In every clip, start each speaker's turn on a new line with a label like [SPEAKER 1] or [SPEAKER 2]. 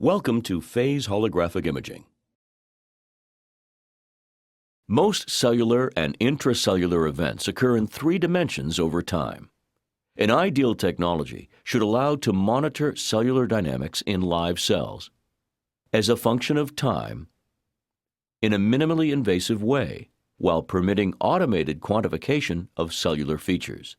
[SPEAKER 1] Welcome to Phase Holographic Imaging. Most cellular and intracellular events occur in 3 dimensions over time. An ideal technology should allow to monitor cellular dynamics in live cells as a function of time in a minimally invasive way while permitting automated quantification of cellular features.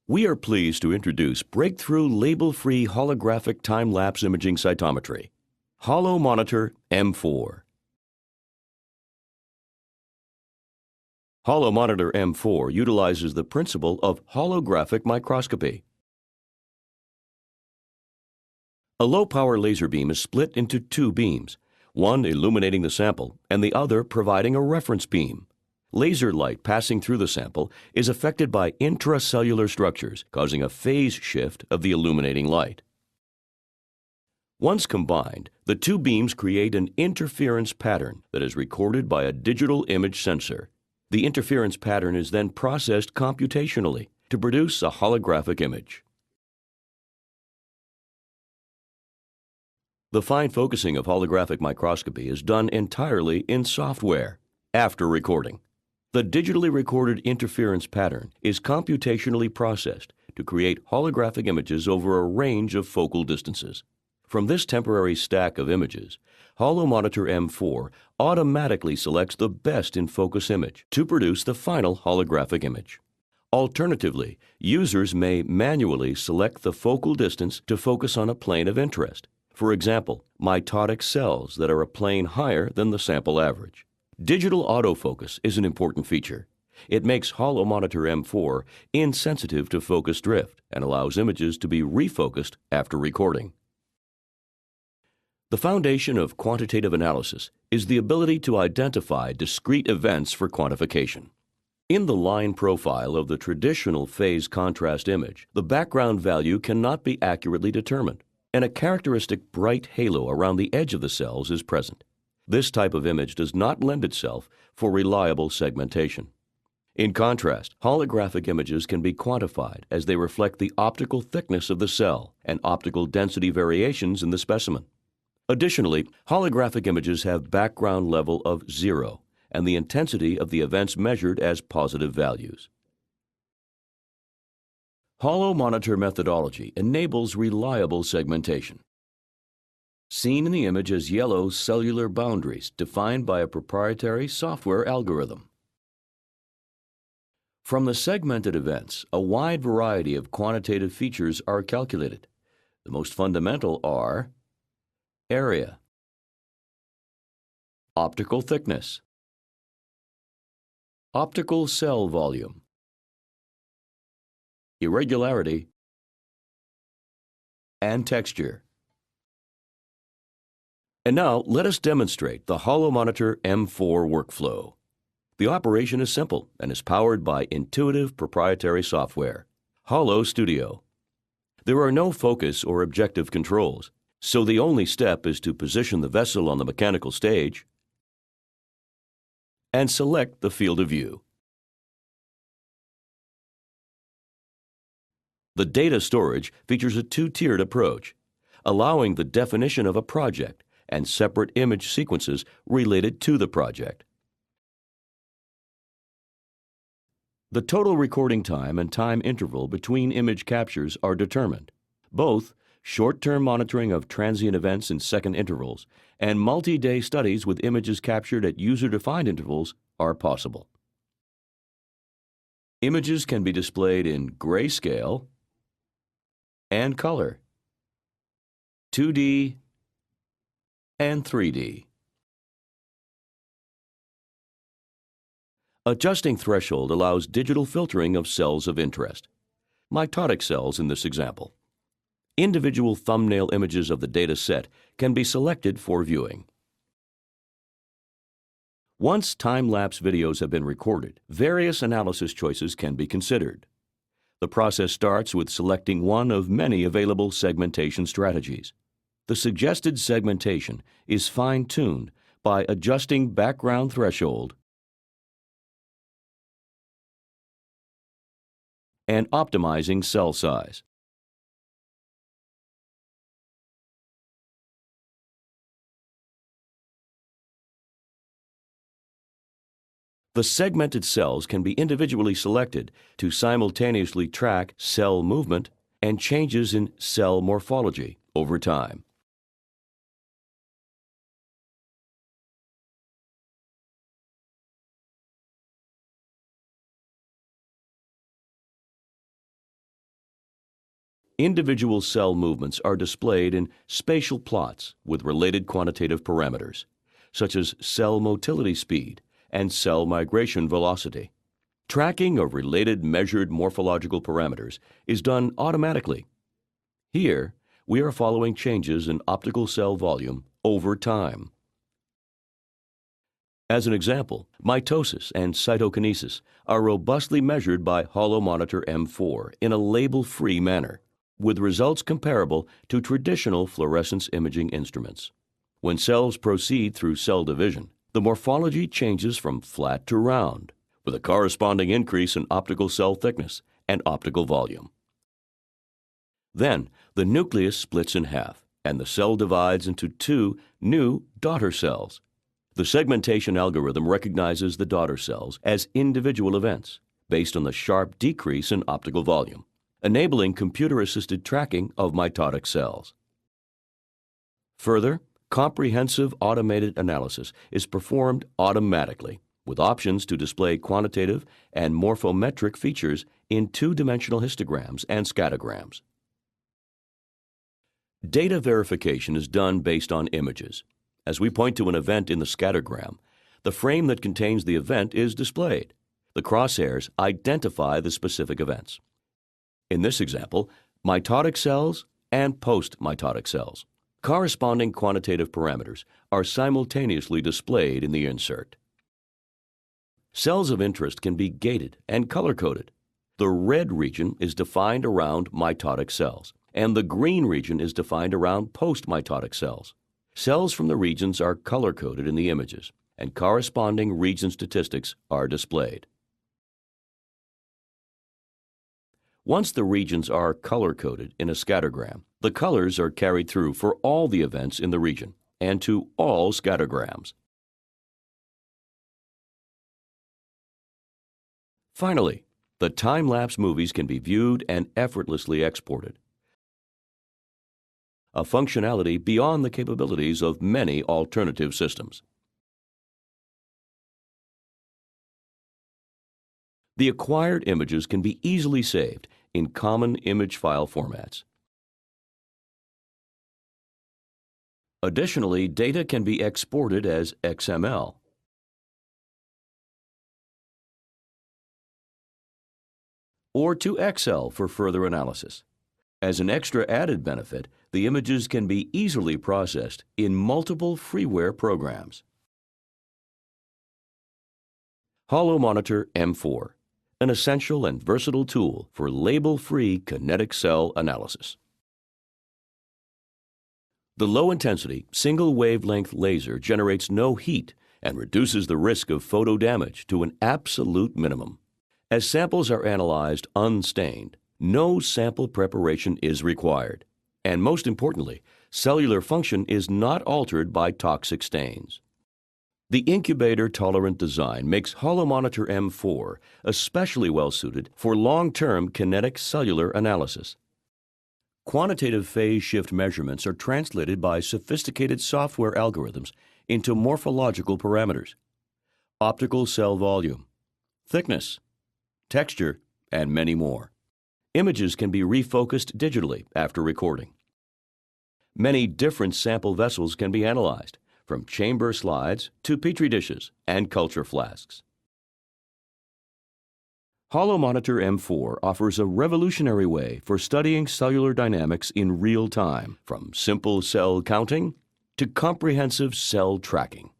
[SPEAKER 1] We are pleased to introduce breakthrough label-free holographic time-lapse imaging cytometry, HoloMonitor M4. HoloMonitor M4 utilizes the principle of holographic microscopy. A low-power laser beam is split into 2 beams, one illuminating the sample and the other providing a reference beam. Laser light passing through the sample is affected by intracellular structures, causing a phase shift of the illuminating light. Once combined, the 2 beams create an interference pattern that is recorded by a digital image sensor. The interference pattern is then processed computationally to produce a holographic image. The fine focusing of holographic microscopy is done entirely in software after recording. The digitally recorded interference pattern is computationally processed to create holographic images over a range of focal distances. From this temporary stack of images, HoloMonitor M4 automatically selects the best in focus image to produce the final holographic image. Alternatively, users may manually select the focal distance to focus on a plane of interest. For example, mitotic cells that are a plane higher than the sample average. Digital autofocus is an important feature. It makes HoloMonitor M4 insensitive to focus drift and allows images to be refocused after recording. The foundation of quantitative analysis is the ability to identify discrete events for quantification. In the line profile of the traditional phase contrast image, the background value cannot be accurately determined, and a characteristic bright halo around the edge of the cells is present. This type of image does not lend itself for reliable segmentation. In contrast, holographic images can be quantified as they reflect the optical thickness of the cell and optical density variations in the specimen. Additionally, holographic images have background level of 0 and the intensity of the events measured as positive values. HoloMonitor methodology enables reliable segmentation. Seen in the image as yellow cellular boundaries defined by a proprietary software algorithm. From the segmented events, a wide variety of quantitative features are calculated. The most fundamental are area, optical thickness, optical cell volume, irregularity, and texture. And now, let us demonstrate the HoloMonitor M4 workflow. The operation is simple and is powered by intuitive proprietary software, Holo Studio. There are no focus or objective controls, so the only step is to position the vessel on the mechanical stage and select the field of view. The data storage features a 2-tiered approach, allowing the definition of a project and separate image sequences related to the project. The total recording time and time interval between image captures are determined. Both short-term monitoring of transient events in second intervals and multi-day studies with images captured at user-defined intervals are possible. Images can be displayed in grayscale and color, 2D and 3D. Adjusting threshold allows digital filtering of cells of interest, mitotic cells in this example. Individual thumbnail images of the data set can be selected for viewing. Once time-lapse videos have been recorded, various analysis choices can be considered. The process starts with selecting one of many available segmentation strategies. The suggested segmentation is fine-tuned by adjusting background threshold and optimizing cell size. The segmented cells can be individually selected to simultaneously track cell movement and changes in cell morphology over time. Individual cell movements are displayed in spatial plots with related quantitative parameters, such as cell motility speed and cell migration velocity. Tracking of related measured morphological parameters is done automatically. Here, we are following changes in optical cell volume over time. As an example, mitosis and cytokinesis are robustly measured by HoloMonitor M4 in a label-free manner, with results comparable to traditional fluorescence imaging instruments. When cells proceed through cell division, the morphology changes from flat to round, with a corresponding increase in optical cell thickness and optical volume. Then, the nucleus splits in half, and the cell divides into two new daughter cells. The segmentation algorithm recognizes the daughter cells as individual events based on the sharp decrease in optical volume, enabling computer-assisted tracking of mitotic cells. Further, comprehensive automated analysis is performed automatically, with options to display quantitative and morphometric features in two-dimensional histograms and scatograms. Data verification is done based on images. As we point to an event in the scattergram, the frame that contains the event is displayed. The crosshairs identify the specific events. In this example, mitotic cells and post-mitotic cells. Corresponding quantitative parameters are simultaneously displayed in the insert. Cells of interest can be gated and color-coded. The red region is defined around mitotic cells, and the green region is defined around post-mitotic cells. Cells from the regions are color-coded in the images, and corresponding region statistics are displayed. Once the regions are color-coded in a scattergram, the colors are carried through for all the events in the region and to all scattergrams. Finally, the time-lapse movies can be viewed and effortlessly exported, a functionality beyond the capabilities of many alternative systems. The acquired images can be easily saved in common image file formats. Additionally, data can be exported as XML. Or to Excel for further analysis. As an extra added benefit, the images can be easily processed in multiple freeware programs. HoloMonitor M4, an essential and versatile tool for label-free kinetic cell analysis. The low-intensity, single-wavelength laser generates no heat and reduces the risk of photo damage to an absolute minimum. As samples are analyzed unstained, no sample preparation is required. And most importantly, cellular function is not altered by toxic stains. The incubator-tolerant design makes HoloMonitor M4 especially well-suited for long-term kinetic cellular analysis. Quantitative phase shift measurements are translated by sophisticated software algorithms into morphological parameters, optical cell volume, thickness, texture, and many more. Images can be refocused digitally after recording. Many different sample vessels can be analyzed, from chamber slides to petri dishes and culture flasks. HoloMonitor M4 offers a revolutionary way for studying cellular dynamics in real time, from simple cell counting to comprehensive cell tracking.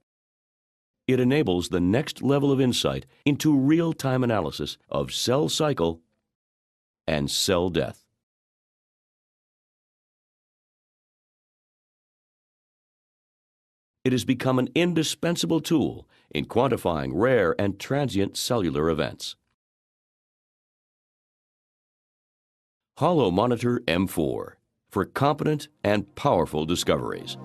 [SPEAKER 1] It enables the next level of insight into real-time analysis of cell cycle and cell death. It has become an indispensable tool in quantifying rare and transient cellular events. HoloMonitor M4 for competent and powerful discoveries.